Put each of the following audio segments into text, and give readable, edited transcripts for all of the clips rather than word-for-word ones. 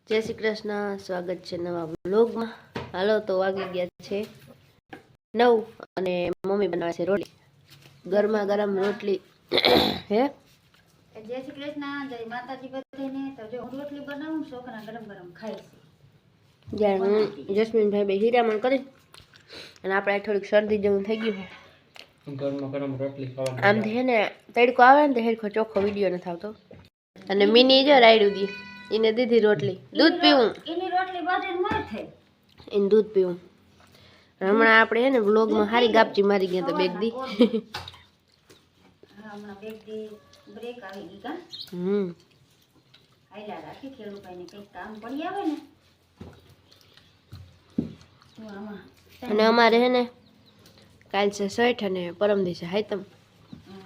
जय श्री कृष्ण। स्वागत है नवा व्लॉग में। हालो तो वागी गया छे 9 અને મમ્મી બનાવે છે રોટલી, ગરમા ગરમ રોટલી હે। जय श्री कृष्ण, जय माताजी बधाने। तो जो रोटली बनाऊं छोकरा गरम गरम खाई छे। ज्यारे हूँ जस्मीन भाई बे हीरामण करी અને આપણે થોડીક શરદી જેવું થઈ ગયું છે। ગરમા ગરમ રોટલી ખાવા આમ થી ને તડકો આવે ને તો હેરખો ચોખ્ખો વિડિયો ન થાવતો। અને મિની જો રાયડું દી એને દીધી રોટલી, દૂધ પીવું એની રોટલી બાજે ન થાય, એને દૂધ પીવું। હમણાં આપણે હે ને વ્લોગ માં હારી ગાપચી મારી ગયા તો બેગ દી હમણાં બેગ દી બ્રેક આવી ગઈ કા આઈલા રાખી ખેડૂતને કંઈક કામ પડી આવે ને તો આમાં। અને અમારે હે ને કાલ છે સઠ અને પરમ દિવસે હાઈતમ।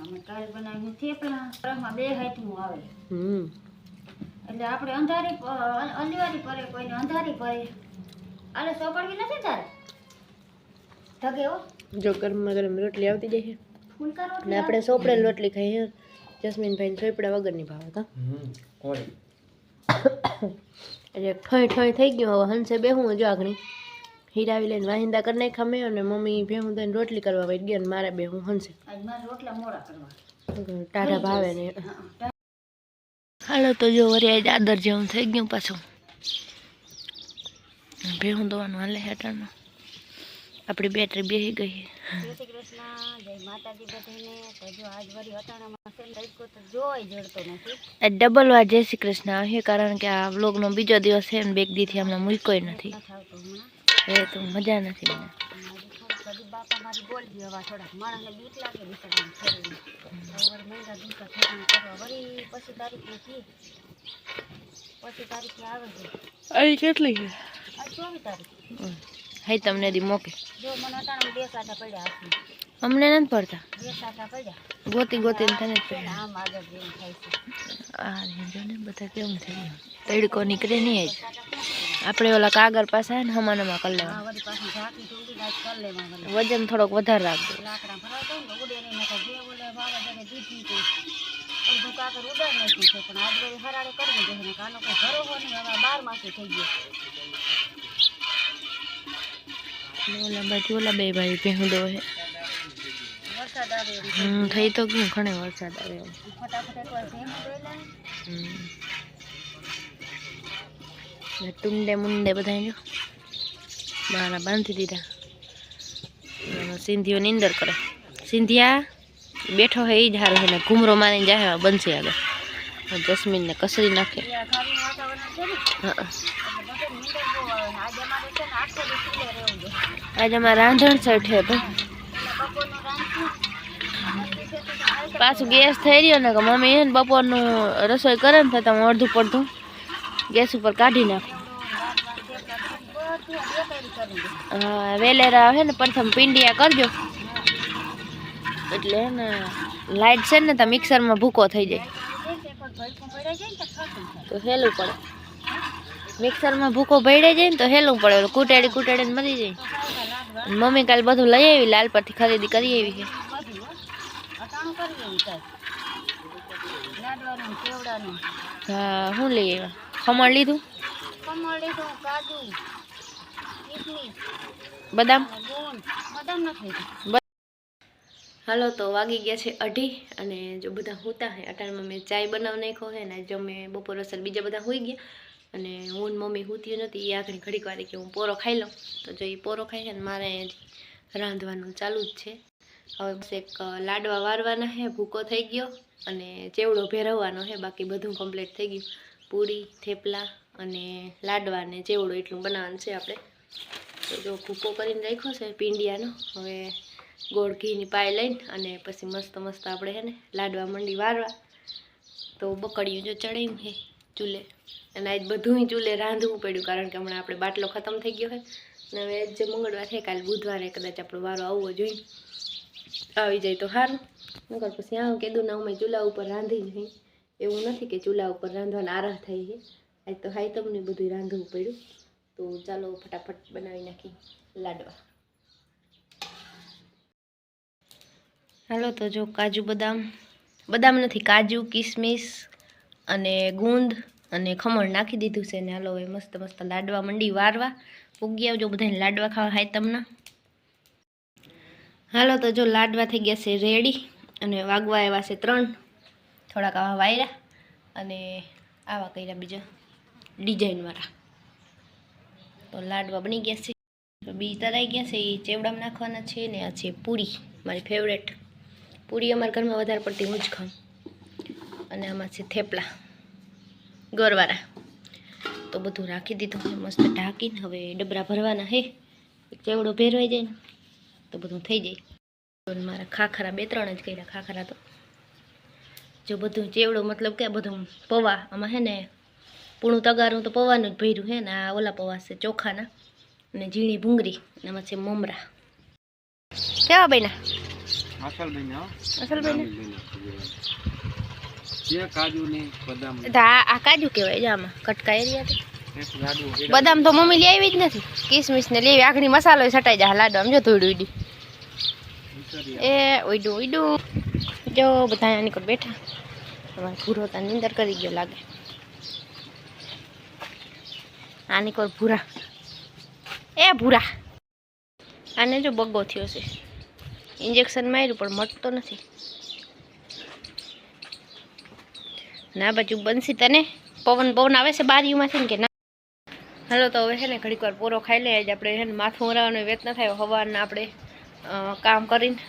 અમે કાલ બનાવ્યું થેપલા, પરમમાં બે હાઈતમું આવે। એટલે આપણે અંધારી અંજવારી પડે, કોઈને અંધારી પડે, આલે સોપડવી નથી તારે ધગે હો। જો ગરમા ગરમ રોટલી આવતી જાય છે ફૂલકા ને રોટલી આપણે સોપડેલ રોટલી ખાઈએ। જસ્મીન ભાઈ સોપડા વગરની ભાવે કા ઓય એટલે ઠોઈ ઠોઈ થઈ ગયું। હવે હંસે બેહું જો આગણી હીરાવી લઈને વાહિંદા કરી નાખ્યા મેં અને મમ્મી ભેહું દઈને રોટલી કરવા વઈ ગયા ને મારે બેહું હંસે આજ મારે રોટલા મોડા કરવા ટાઢા ભાવે ને। હાલો તો જો વરી આજ આદર જેવું થઈ ગયું પાછું ભેહું દવાનું હાલે હેઠળમાં આપણી બેટરી બેહી ગઈ। જય શ્રી કૃષ્ણ, જય માતાજી બધાને। તો જો આજ વરી અટાણામાં છે તડકો તો જોઈ જડતો નથી। આ ડબલ વાર જય શ્રી કૃષ્ણ આવે કારણ કે આ વ્લોગનો બીજો દિવસ છે ને બેગ દીથી હમણાં મૂક્યો નથી આવતો હમણાં એ તો મજા નથી મને। કદી બાપા મારી બોલજી હવા થોડાક માણસને બીક લાગે બિચારાને શરીરને વળી મહિના દિવસ ઠેકાણ કરવા વળી પછી તારીખ નથી, પછી તારીખે આવે છે અહીં કેટલી છે આ 24 તારીખ હાઈ તમને દી મોકે જો મને અટાણા બે સાટા પડ્યા હાથમાં, અમને નથી પડતા બે સાટા પડ્યા ગોતી ગોતીને તને જ પડ્યા। આમ આગળ જેવું થાય છે આ જો ને બધા કેમ થઈ ગયું તડકો નીકળે નહીં જ આપણે ઓલા કાગળ પાસે ને હમાનામાં કરી હા લેવા વળી પાછું ઝાંકી ઢૂંઢી નાખ કરી લેવા વજન થોડોક વધારે રાખજો। લાકડા ભરાઈ જાય ને ઉડે નહીં નકર જે ઓલે વાવાઝોડે દીધી તો અડધું કાગળ ઉડાડ નાખ્યું છે પણ આજ વળી હરાડે કરવું જોઈએ ને કાનો કોઈ ભરોસો નહીં, હવે 12 માસે થઈ ગયો। ઓલા બાજુ ઓલા બે ભાઈ ભેહું દો હે વરસાદ આવે એમ થઈ તો ગયું ઘણે વરસાદ આવે એમ ફટાફટ એકવાર ભેમ દોયલા ને ટુંડે મુંડે બધા જો મારા બાંધી દીધા। સિંધીઓ નીંદર કરે, સિંધિયા બેઠો હે એ જ હારું છે ને ઘૂમરો મારીને જાય બનશે આગળ જસ્મીનને કસરી નાખે। ખાલી વાતાવરણ છે ને હા એટલે બધે નીંદર બહુ આવે ને આજે અમારે છે ને આખો દિવસ સુલે રહેવું જોઈએ। આજે અમારે રાંધણ સઠ હે ભાઈ એટલે બપોરનું રાંધશું પાછું ગેસ થઈ રહ્યો ને કે મમ્મી હે ને બપોરનું રસોઈ કરે ને તો હું અડધું પડધું ગેસ ઉપર કાઢી નાખું। હા વેલેરા હે ને પ્રથમ પીંડિયા કરજો એટલે હે ને લાઈટ છે ને તો મિક્સરમાં ભૂકો થઈ જાય તો હેલું પડે, મિક્સરમાં ભૂકો ભેળાઈ જાય ને તો હેલું પડે કૂટાડી કૂટાડીને મરી જાય। મમ્મી કાલે બધું લઈ આવી લાલ પરથી ખરીદી કરી આવી છે। હા શું લઈ આવ્યા? ખમણ લીધું, બદામ હાલો તો વાગી ગયા છે 2:30 અને જો બધા હોતા હે અટાણમાં મેં ચાય બનાવી નાખ્યો હે ને જો મેં બપોર અસર બીજા બધા હોઈ ગયા અને હું મમ્મી હોતી નથી એ આખરી ઘડીક વાર કે હું પોરો ખાઈ લઉં તો જો એ પોરો ખાઈ છે ને મારે રાંધવાનું ચાલુ જ છે। હવે બસ એક લાડવા વારવાના હે, ભૂકો થઈ ગયો અને ચેવડો ભેરવવાનો હે, બાકી બધું કમ્પ્લીટ થઈ ગયું। પૂરી થેપલા અને લાડવા ને ચેવડો એટલું બનાવવાનું છે આપણે। તો જો ભૂકો કરીને રાખ્યો છે પીંડિયાનો, હવે ગોળ ઘીની પાય લઈને અને પછી મસ્ત મસ્ત આપણે હે ને લાડવા મંડી વારવા। તો બકડીયું જો ચડાવ્યું હે ચૂલે અને આજ બધું ચૂલે રાંધવું પડ્યું કારણ કે હમણાં આપણે બાટલો ખતમ થઈ ગયો હોય ને હવે જે મંગળવાર છે કાલે બુધવારે કદાચ આપણો વારો આવવો જોઈએ, આવી જાય તો સારું નકર પછી આવું કીધું ને અમે ચૂલા ઉપર રાંધી જ નહીં એવું નથી કે ચૂલા ઉપર રાંધવાના આરામ થાય છે। આજ તો હાઈ તમને બધું રાંધવું પડ્યું તો ચાલો ફટાફટ બનાવી નાખી લાડવા। હાલો તો જો કાજુ બદામ બદામ નથી, કાજુ, કિસમિસ અને ગુંદ અને ખમણ નાખી દીધું છે ને હાલો હવે મસ્ત મસ્ત લાડવા મંડી વારવા. ઉગી આવજો બધાને લાડવા ખાવા હાય તમને. હાલો તો જો લાડવા થઈ ગયા છે રેડી અને વાગવા આવ્યા છે 3. થોડાક આવા વાયરા અને આવા કર્યા બીજા ડિઝાઇનવાળા. તો લાડવા બની ગયા છે. તો બી તરાઈ ગયા છે, એ ચેવડામાં નાખવાના છે ને આ છે પૂરી, મારી ફેવરેટ પૂરી. અમારા ઘરમાં વધારે પડતી હું જ ખાઉં. અને આમાં છે થેપલા ગોરવાળા. તો બધું રાખી દીધું છે મસ્ત ઢાંકીને. હવે ડબરા ભરવાના હે, ચેવડો ભેરવાઈ જાય ને તો બધું થઈ જાય. મારા ખાખરા 2-3 જ કર્યા ખાખરા. તો જો બધું ચેવડો મતલબ કે બધું પૌવા આમાં હે ને પૂણું તગારું તો પૌવાનું જ ભર્યું હે ને આ ઓલા પૌવા છે ચોખાના અને ઝીણી ભૂંગળી અને એમાં છે મમરા. કેવા બન્યા? અસલ બન્યા. અસલ બન્યા. જે કાજુ ને બદામ આ કાજુ કહેવાય. જો આમાં કટકા એરિયા બદામ તો મમ્મી લઈ આવી જ નથી. કિસમિસ ને લેવી, આખરી મસાલો સટાઈ જાય લાડવા. આમ જો થોડું ઉડી એ ઉડું ઉડું. જો બધા આની પર બેઠા. તમારે ભૂરો તાર નીંદર કરી ગયો લાગે. આની પર ભૂરા એ ભૂરા. આને જો બગ્ગો થયો છે, ઇન્જેક્શન માર્યું પણ મટતો નથી. ના બાજુ બનશી તને પવન આવે છે બારીઓમાંથી ને કે ના? હાલો તો હવે છે ને ઘડીક વાર પોરો ખાઈ લે. આજે આપણે છે ને માથું ઉરાવાનો વેત ન થાય. સવારના આપણે કામ કરીને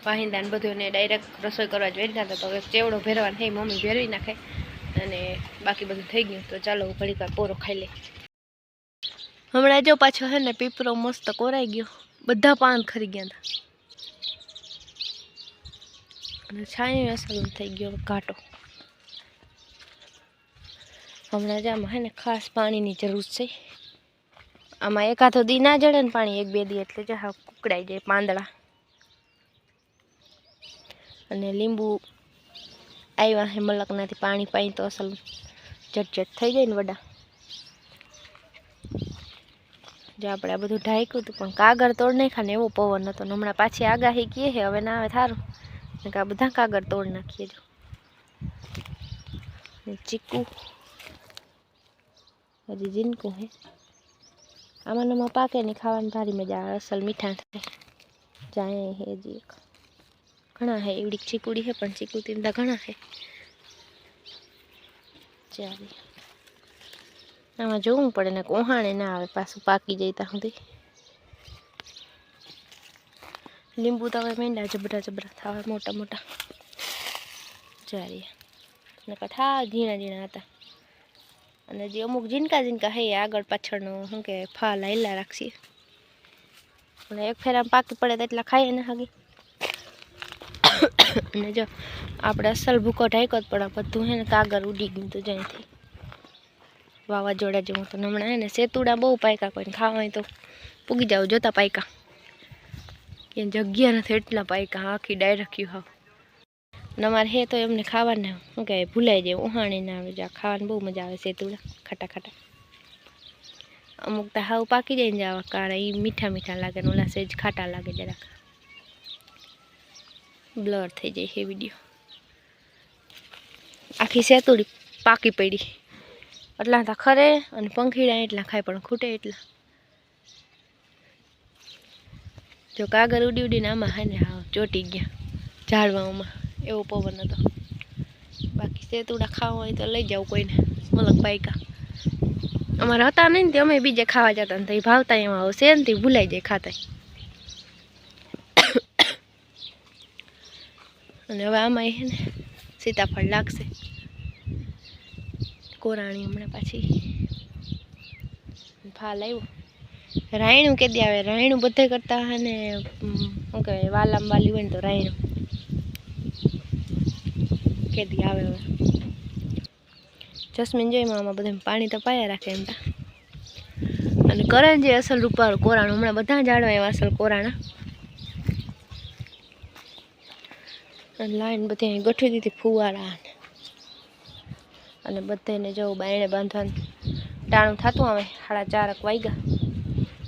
વાહિંદાને બધું ને ડાયરેક્ટ રસોઈ કરવા જ વેઠતા હતા. તો હવે ચેવડો ભેરવાનો થઈ, મમ્મી ભેરવી નાખે અને બાકી બધું થઈ ગયું. તો ચાલો ઘડીક વાર પોરો ખાઈ લે. હમણાં જો પાછો છે ને પીપરો મસ્ત કોરાઈ ગયો, બધા પાન ખરી ગયા હતા અને છાંયો અસર થઈ ગયો ઘાટો. હમણાં જ આમાં છે ને ખાસ પાણીની જરૂર છે. આમાં એકાદો દી ના જડે ને પાણી, 1-2 દી એટલે જો હા કુકડાઈ જાય પાંદડા. અને લીંબુ આવ્યા હે મલકનાથી, પાણી પાઈ તો અસલ ઝટઝટ થઈ જાય ને વડા. જો આપણે આ બધું ઢાંક્યું હતું પણ કાગળ તોડ નાખ્યા ને એવો પવન હતો ને હમણાં પાછી આગાહી કહે છે હવે ના આવે થારું ને કે આ બધા કાગળ તોડ નાખીએ. જો ચીકુ હજી જીનકું હે, આમાં પાકે નહીં, ખાવાની ભારી મજા આવે, અસલ મીઠા થાય. જાય હે હજી એક ઘણા હે એવડી ચીકુડી હે પણ ચીકુ તીમતા ઘણા હે. ચાલે આમાં જોવું પડે ને ઓહાણે ના આવે પાછું પાકી જાય ત્યાં સુધી. લીંબુ તો હવે મીંડા જબરા થવા મોટા મોટા. ચાલીએ ને કઠા ઝીણા હતા અને જે અમુક ઝીણકા હે આગળ પાછળનો શું કે ફાલ હાઈલા રાખીએ અને એક ફેરામાં પાકી પડે તો એટલા ખાઈએ ને હાગી. અને જો આપણે અસલ ભૂકો ઢાંક્યો પણ આ બધું હે ને કાગળ ઉડી ગયું તો જ્યાંથી વાવાઝોડા જેવું. તો હમણાં હે ને સેતુડા બહુ પાયકા, કોઈને ખાવા હોય તો પૂગી જાવ. જોતા પાયકા કે જગ્યા નથી એટલા પાયકા, આખી ડાયરેક્ટ હાવ. અમારે હે તો એમને ખાવાના શું કહેવાય ભૂલાઈ જાય, ઉહાણી ના આવે. જો ખાવાની બહુ મજા આવે સેતુડા ખાટા ખાટા. અમુક તો હાવ પાકી જાય ને જવા કાળા, એ મીઠા લાગે ને ઓલા સેજ ખાટા લાગે જરાક. બ્લર થઈ જાય હે વિડીયો. આખી સેતુડી પાકી પડી એટલા તા ખરે અને પંખીડા એટલા ખાય પણ ખૂટે એટલા. જો કાગળ ઉડીને આમાં હે ને હા ચોટી ગયા ઝાડવામાં, એવો પવન હતો. બાકી સેતુડા ખાવા હોય તો લઈ જાવ કોઈને મલક પાયકા. અમારે હતા નહીં ને અમે બીજે ખાવા જતા ને તો એ ભાવતા એમાં આવશે ને તે ભૂલાઈ જાય ખાતા. અને હવે આમાં હે ને સીતાફળ લાગશે. કોરાણી હમણાં પાછી ફાલ આવ્યો. રાયણું કેદી આવે? રાયણું બધે કરતા હે ને શું કહેવાય વાલામ વાલી હોય ને તો રાયણું કેદી આવે. હવે જસ્મીન જોઈ આમાં બધા પાણી તો પાયા રાખે એમ તા. અને કરે જે અસલ રૂપારું કોરાણું. હમણાં બધા જાડવા એવા અસલ કોરાણા. લાઈન બધી અહીં ગોઠવી દીધી ફુવારા અને બધાને જવું બાયણે બાંધવાનું ટાણું થતું આવે. 4:30 વાગ્યા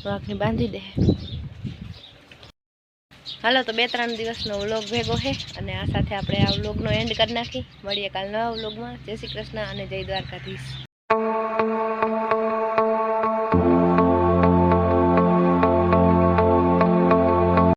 વાઘને બાંધી દે. હાલો તો 2-3 દિવસનો વ્લોગ ભેગો છે અને આ સાથે આપણે આ વ્લોગનો એન્ડ કરી નાખી. મળીએ કાલ નવા વ્લોગમાં. જય શ્રી કૃષ્ણ અને જય દ્વારકાધીશ.